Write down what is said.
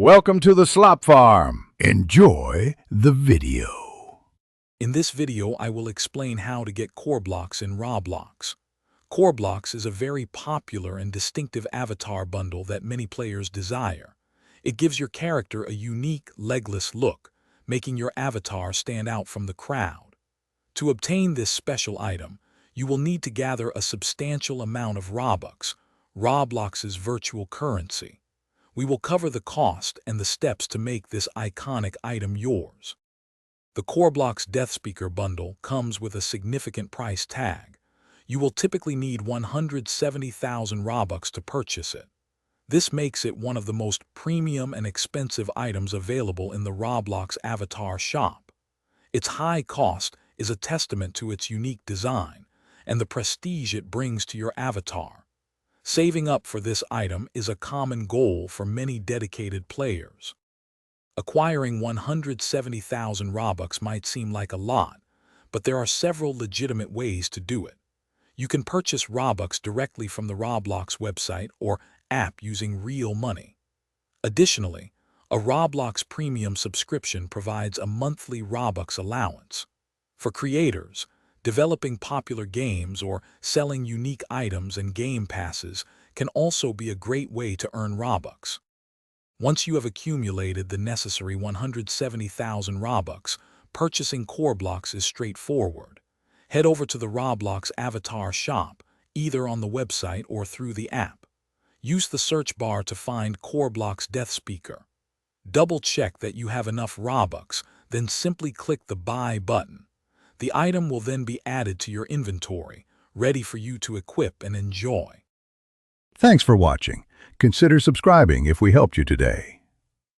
Welcome to the Slop Farm. Enjoy the video. In this video, I will explain how to get Korblox in Roblox. Korblox is a very popular and distinctive avatar bundle that many players desire. It gives your character a unique, legless look, making your avatar stand out from the crowd. To obtain this special item, you will need to gather a substantial amount of Robux, Roblox's virtual currency. We will cover the cost and the steps to make this iconic item yours. The Korblox Death Speaker bundle comes with a significant price tag. You will typically need 170,000 Robux to purchase it. This makes it one of the most premium and expensive items available in the Roblox avatar shop. Its high cost is a testament to its unique design and the prestige it brings to your avatar. Saving up for this item is a common goal for many dedicated players. Acquiring 170,000 Robux might seem like a lot, but there are several legitimate ways to do it. You can purchase Robux directly from the Roblox website or app using real money. Additionally, a Roblox Premium subscription provides a monthly Robux allowance. For creators, developing popular games or selling unique items and game passes can also be a great way to earn Robux. Once you have accumulated the necessary 170,000 Robux, purchasing Korblox is straightforward. Head over to the Roblox avatar shop, either on the website or through the app. Use the search bar to find Korblox Death Speaker. Double-check that you have enough Robux, then simply click the Buy button. The item will then be added to your inventory, ready for you to equip and enjoy. Thanks for watching. Consider subscribing if we helped you today.